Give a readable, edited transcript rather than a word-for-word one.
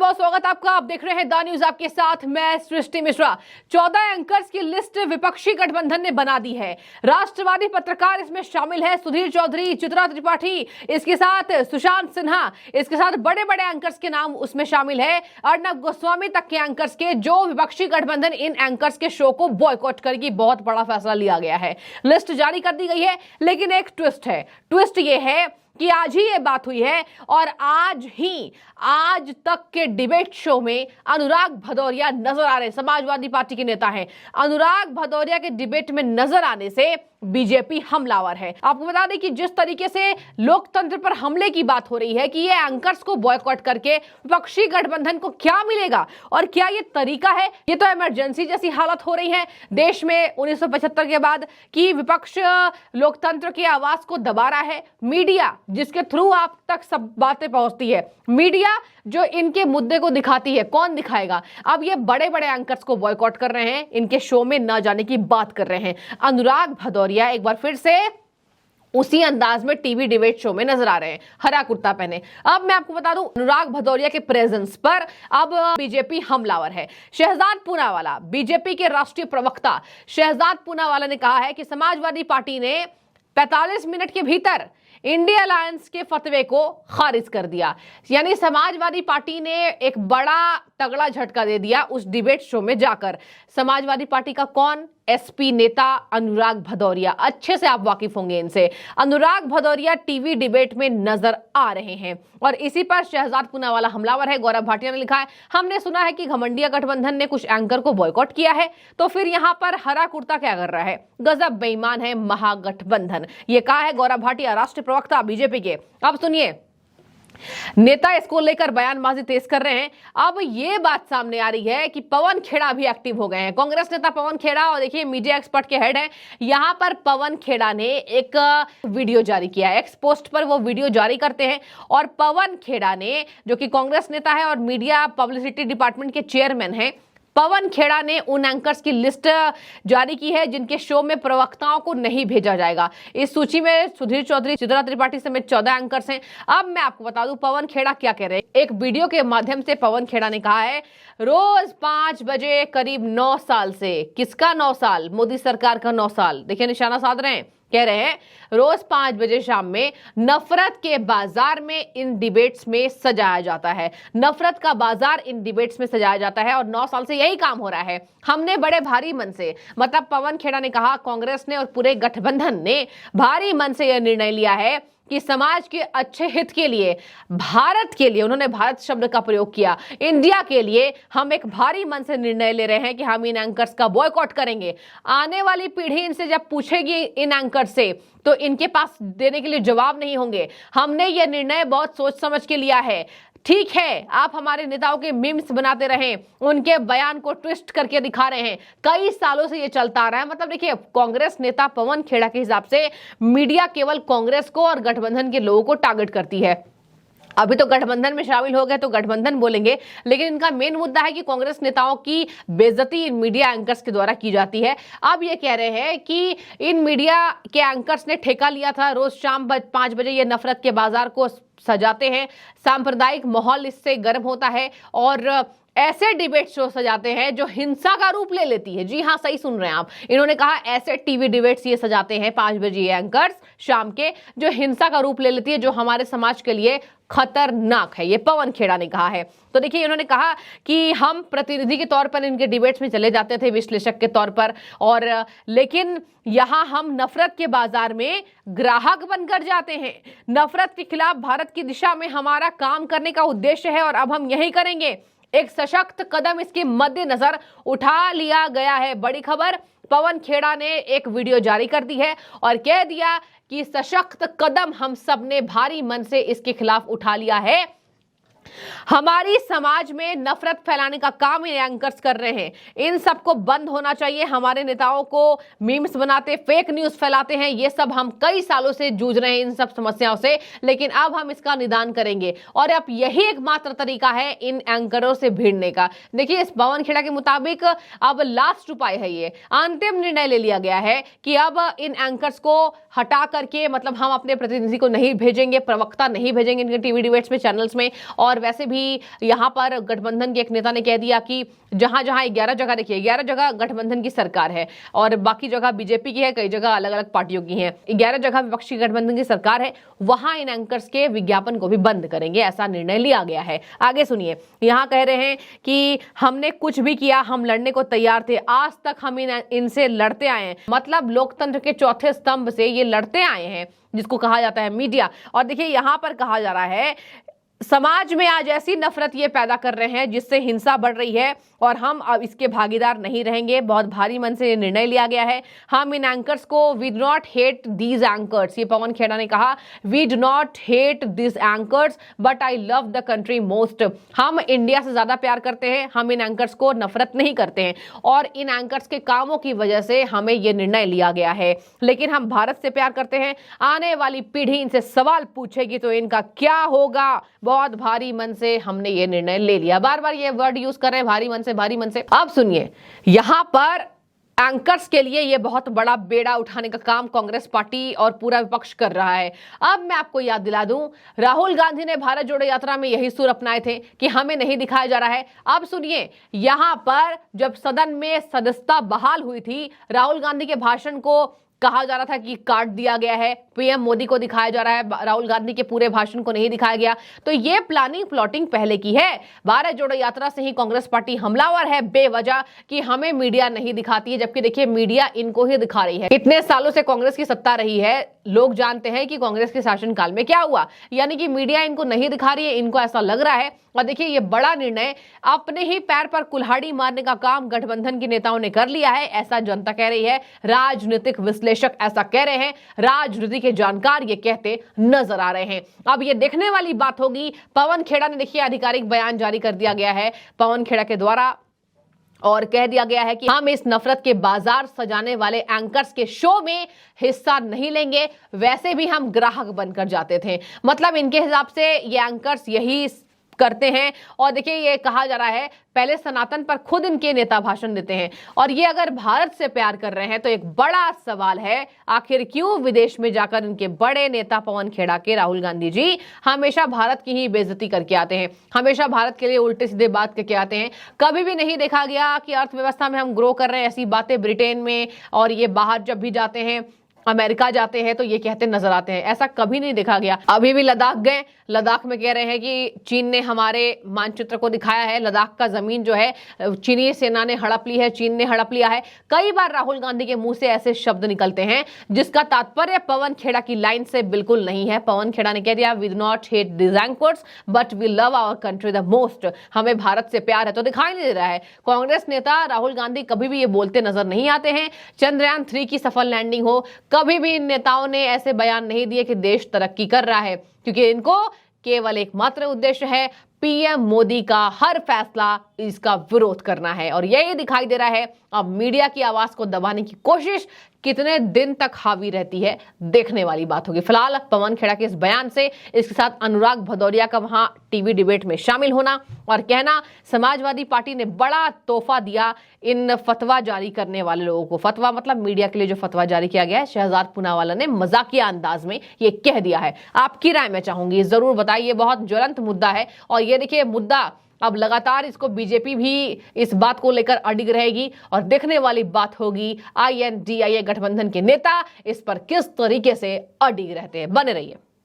बहुत स्वागत आपका। आप देख रहे हैं द न्यूज, आपके साथ मैं सृष्टि मिश्रा। 14 एंकर्स की लिस्ट विपक्षी गठबंधन ने बना दी है। राष्ट्रवादी पत्रकार इसमें शामिल है, सुधीर चौधरी, चित्रा त्रिपाठी, इसके साथ सुशांत सिन्हा, इसके साथ बड़े बड़े एंकर्स के नाम उसमें शामिल है। अर्नब गोस्वामी तक के एंकर्स के, जो विपक्षी गठबंधन इन एंकर्स के शो को बॉयकॉट करेगी। बहुत बड़ा फैसला लिया गया है, लिस्ट जारी कर दी गई है। लेकिन एक ट्विस्ट है, ट्विस्ट ये है कि आज ही ये बात हुई है और आज तक के डिबेट शो में अनुराग भदौरिया नजर आ रहे हैं। समाजवादी पार्टी के नेता हैं। अनुराग भदौरिया के डिबेट में नजर आने से बीजेपी हमलावर है। आपको बता दें कि जिस तरीके से लोकतंत्र पर हमले की बात हो रही है कि ये एंकर्स को बॉयकॉट करके विपक्षी गठबंधन को क्या मिलेगा और क्या ये तरीका है, ये तो इमरजेंसी जैसी हालत हो रही है देश में 1975 के बाद कि विपक्ष लोकतंत्र की आवाज को दबा रहा है। मीडिया जिसके थ्रू आप तक सब बातें पहुंचती है, मीडिया जो इनके मुद्दे को दिखाती है, कौन दिखाएगा? अब ये बड़े बड़े एंकर्स को बॉयकॉट कर रहे हैं, इनके शो में न जाने की बात कर रहे हैं। अनुराग भदौरिया एक बार फिर से उसी अंदाज में टीवी डिबेट शो में नजर आ रहे हैं, हरा कुर्ता पहने। अब मैं आपको बता दूं, अनुराग भदौरिया के प्रेजेंस पर अब बीजेपी हमलावर है। शहजाद पूनावाला, बीजेपी के राष्ट्रीय प्रवक्ता शहजाद पूनावाला ने कहा है कि समाजवादी पार्टी ने 45 मिनट के भीतर इंडिया अलायंस के फतवे को खारिज कर दिया। यानी समाजवादी पार्टी ने एक बड़ा तगड़ा झटका दे दिया उस डिबेट शो में जाकर। समाजवादी पार्टी का कौन? एसपी नेता अनुराग भदौरिया। अच्छे से आप वाकिफ होंगे इनसे। अनुराग भदौरिया टीवी डिबेट में नजर आ रहे हैं और इसी पर शहजाद पूनावाला हमलावर है। गौरव भाटिया ने लिखा है, हमने सुना है कि घमंडिया गठबंधन ने कुछ एंकर को बॉयकॉट किया है, तो फिर यहां पर हरा कुर्ता क्या कर रहा है? गजब बेईमान है महागठबंधन, ये कहा है गौरव भाटिया, राष्ट्रीय प्रवक्ता बीजेपी के। अब सुनिए, नेता इसको लेकर बयानबाजी तेज कर रहे हैं। अब ये बात सामने आ रही है कि पवन खेड़ा भी एक्टिव हो गए हैं। कांग्रेस नेता पवन खेड़ा, और देखिए मीडिया एक्सपर्ट के हेड हैं। यहां पर पवन खेड़ा ने एक वीडियो जारी किया है, एक्स पोस्ट पर वो वीडियो जारी करते हैं और पवन खेड़ा ने, जो कि कांग्रेस नेता है और मीडिया पब्लिसिटी डिपार्टमेंट के चेयरमैन हैं, पवन खेड़ा ने उन एंकर्स की लिस्ट जारी की है जिनके शो में प्रवक्ताओं को नहीं भेजा जाएगा। इस सूची में सुधीर चौधरी, चित्रा त्रिपाठी समेत 14 एंकर्स हैं। अब मैं आपको बता दूं पवन खेड़ा क्या कह रहे हैं। एक वीडियो के माध्यम से पवन खेड़ा ने कहा है, रोज 5 बजे करीब 9 साल से, किसका 9 साल? मोदी सरकार का 9 साल। देखिए निशाना साध रहे हैं, कह रहे हैं रोज 5 बजे शाम में नफरत के बाजार में इन डिबेट्स में सजाया जाता है। नफरत का बाजार इन डिबेट्स में सजाया जाता है और 9 साल से यही काम हो रहा है। हमने बड़े भारी मन से, मतलब पवन खेड़ा ने कहा, कांग्रेस ने और पूरे गठबंधन ने भारी मन से यह निर्णय लिया है कि समाज के अच्छे हित के लिए, भारत के लिए, उन्होंने भारत शब्द का प्रयोग किया, इंडिया के लिए हम एक भारी मन से निर्णय ले रहे हैं कि हम इन एंकर्स का बॉयकॉट करेंगे। आने वाली पीढ़ी इनसे जब पूछेगी इन एंकर से, तो इनके पास देने के लिए जवाब नहीं होंगे। हमने यह निर्णय बहुत सोच समझ के लिया है। ठीक है, आप हमारे नेताओं के मीम्स बनाते रहें, उनके बयान को ट्विस्ट करके दिखा रहे हैं, कई सालों से ये चलता आ रहा है। मतलब देखिए, कांग्रेस नेता पवन खेड़ा के हिसाब से मीडिया केवल कांग्रेस को और गठबंधन के लोगों को टारगेट करती है। अभी तो गठबंधन में शामिल हो गए तो गठबंधन बोलेंगे, लेकिन इनका मेन मुद्दा है कि कांग्रेस नेताओं की बेइज्जती इन मीडिया एंकर्स के द्वारा की जाती है। अब ये कह रहे हैं कि इन मीडिया के एंकर्स ने ठेका लिया था, रोज शाम 5 बजे ये नफरत के बाजार को सजाते हैं, सांप्रदायिक माहौल इससे गर्म होता है और ऐसे डिबेट शो सजाते हैं जो हिंसा का रूप ले लेती है। जी हाँ, सही सुन रहे हैं आप। इन्होंने कहा ऐसे टीवी डिबेट्स ये सजाते हैं 5 बजे एंकर्स शाम के, जो हिंसा का रूप ले लेती है, जो हमारे समाज के लिए खतरनाक है। ये पवन खेड़ा ने कहा है। तो देखिए, इन्होंने कहा कि हम प्रतिनिधि के तौर पर इनके डिबेट्स में चले जाते थे, विश्लेषक के तौर पर, और लेकिन यहां हम नफरत के बाजार में ग्राहक बनकर जाते हैं। नफरत के खिलाफ भारत की दिशा में हमारा काम करने का उद्देश्य है और अब हम यही करेंगे। एक सशक्त कदम इसके मद्देनजर उठा लिया गया है। बड़ी खबर, पवन खेड़ा ने एक वीडियो जारी कर दी है और कह दिया कि सशक्त कदम हम सब ने भारी मन से इसके खिलाफ उठा लिया है। हमारी समाज में नफरत फैलाने का काम इन एंकर्स कर रहे हैं, इन सबको बंद होना चाहिए। हमारे नेताओं को मीम्स बनाते, फेक न्यूज फैलाते हैं, ये सब हम कई सालों से जूझ रहे हैं इन सब समस्याओं से, लेकिन अब हम इसका निदान करेंगे और अब यही एकमात्र तरीका है इन एंकरों से भिड़ने का। देखिए, इस पवन खेड़ा के मुताबिक अब लास्ट उपाय है, ये अंतिम निर्णय ले लिया गया है कि अब इन एंकर्स को हटा करके, मतलब हम अपने प्रतिनिधि को नहीं भेजेंगे, प्रवक्ता नहीं भेजेंगे इनके टीवी डिबेट्स में, चैनल्स में, और वैसे भी यहाँ पर गठबंधन के एक नेता ने कह दिया कि जहां जहां 11 जगह, देखिए 11 जगह गठबंधन की सरकार है और बाकी जगह बीजेपी की है, कई जगह अलग अलग पार्टियों की है, 11 जगह विपक्षी गठबंधन की सरकार है, वहां इन एंकर्स के विज्ञापन को भी बंद करेंगे, ऐसा निर्णय लिया गया है। आगे सुनिए, यहां कह रहे हैं कि हमने कुछ भी किया, हम लड़ने को तैयार थे, आज तक हम इनसे लड़ते आए हैं। मतलब लोकतंत्र के चौथे स्तंभ से ये लड़ते आए हैं, जिसको कहा जाता है मीडिया। और देखिए यहां पर कहा जा रहा है समाज में आज ऐसी नफरत ये पैदा कर रहे हैं जिससे हिंसा बढ़ रही है और हम अब इसके भागीदार नहीं रहेंगे। बहुत भारी मन से ये निर्णय लिया गया है। हम इन एंकर्स को, we do not hate these anchors, ये पवन खेड़ा ने कहा, we do not hate this anchors but I love the country most. हम इंडिया से ज्यादा प्यार करते हैं, हम इन एंकर्स को नफरत नहीं करते हैं और इन एंकर्स के कामों की वजह से हमें ये निर्णय लिया गया है, लेकिन हम भारत से प्यार करते हैं। आने वाली पीढ़ी इनसे सवाल पूछेगी तो इनका क्या होगा। बहुत भारी मन से हमने ये निर्णय ले लिया। बार बार ये वर्ड यूज कर रहे हैं, भारी मन से, भारी मन से। अब सुनिए, यहां पर एंकर्स के लिए ये बहुत बड़ा बेड़ा उठाने का काम कांग्रेस पार्टी और पूरा विपक्ष कर रहा है। अब मैं आपको याद दिला दूं, राहुल गांधी ने भारत जोड़ो यात्रा में यही सुर अपनाए थे कि हमें नहीं दिखाया जा रहा है। अब सुनिए, यहां पर जब सदन में सदस्यता बहाल हुई थी, राहुल गांधी के भाषण को कहा जा रहा था कि काट दिया गया है, पीएम मोदी को दिखाया जा रहा है, राहुल गांधी के पूरे भाषण को नहीं दिखाया गया। तो ये प्लानिंग प्लॉटिंग पहले की है। भारत जोड़ो यात्रा से ही कांग्रेस पार्टी हमलावर है बेवजह कि हमें मीडिया नहीं दिखाती है, जबकि देखिए मीडिया इनको ही दिखा रही है। इतने सालों से कांग्रेस की सत्ता रही है, लोग जानते हैं कि कांग्रेस के शासनकाल में क्या हुआ, यानी कि मीडिया इनको नहीं दिखा रही है, इनको ऐसा लग रहा है। और देखिए ये बड़ा निर्णय, अपने ही पैर पर कुल्हाड़ी मारने का काम गठबंधन के नेताओं ने कर लिया है, ऐसा जनता कह रही है, राजनीतिक विश्लेषक ऐसा कह रहे हैं, राजनीति के जानकार ये कहते नजर आ रहे हैं। अब ये देखने वाली बात होगी। पवन खेड़ा ने देखिए आधिकारिक बयान जारी कर दिया गया है पवन खेड़ा के द्वारा और कह दिया गया है कि हम इस नफरत के बाजार सजाने वाले एंकर्स के शो में हिस्सा नहीं लेंगे। वैसे भी हम ग्राहक बनकर जाते थे, मतलब इनके हिसाब से ये एंकर्स यही करते हैं। और देखिए ये कहा जा रहा है पहले सनातन पर खुद इनके नेता भाषण देते हैं और ये अगर भारत से प्यार कर रहे हैं तो एक बड़ा सवाल है, आखिर क्यों विदेश में जाकर इनके बड़े नेता पवन खेड़ा के राहुल गांधी जी हमेशा भारत की ही बेइज्जती करके आते हैं, हमेशा भारत के लिए उल्टे सीधे बात करके आते हैं। कभी भी नहीं देखा गया कि अर्थव्यवस्था में हम ग्रो कर रहे हैं, ऐसी बातें ब्रिटेन में और ये बाहर जब भी जाते हैं, अमेरिका जाते हैं तो ये कहते नजर आते हैं, ऐसा कभी नहीं देखा गया। अभी भी लद्दाख गए, लद्दाख में कह रहे हैं कि चीन ने हमारे मानचित्र को दिखाया है, लद्दाख का जमीन जो है चीनी सेना ने हड़प ली है, चीन ने हड़प लिया है। कई बार राहुल गांधी के मुंह से ऐसे शब्द निकलते हैं जिसका तात्पर्य पवन खेड़ा की लाइन से बिल्कुल नहीं है। पवन खेड़ा ने कह दिया, we do not hate this anchors but we love our country the most, हमें भारत से प्यार है। तो दिखाई नहीं दे रहा है, कांग्रेस नेता राहुल गांधी कभी भी ये बोलते नजर नहीं आते हैं। चंद्रयान 3 की सफल लैंडिंग हो, कभी भी इन नेताओं ने ऐसे बयान नहीं दिए कि देश तरक्की कर रहा है, क्योंकि इनको केवल एकमात्र उद्देश्य है पीएम मोदी का हर फैसला इसका विरोध करना है। और यही दिखाई दे रहा है अब मीडिया की आवाज को दबाने की कोशिश कितने दिन तक हावी रहती है, देखने वाली बात होगी। फिलहाल पवन खेड़ा के इस बयान से, इसके साथ अनुराग भदौरिया का वहां टीवी डिबेट में शामिल होना और कहना समाजवादी पार्टी ने बड़ा तोहफा दिया इन फतवा जारी करने वाले लोगों को। फतवा मतलब मीडिया के लिए जो फतवा जारी किया गया है, शहजाद पूनावाला ने मजाकिया अंदाज में ये कह दिया है। आपकी राय मैं चाहूंगी, जरूर बताइए, बहुत ज्वलंत मुद्दा है। और ये देखिए मुद्दा अब लगातार इसको बीजेपी भी इस बात को लेकर अडिग रहेगी और देखने वाली बात होगी INDIA गठबंधन के नेता इस पर किस तरीके से अडिग रहते हैं। बने रहिए।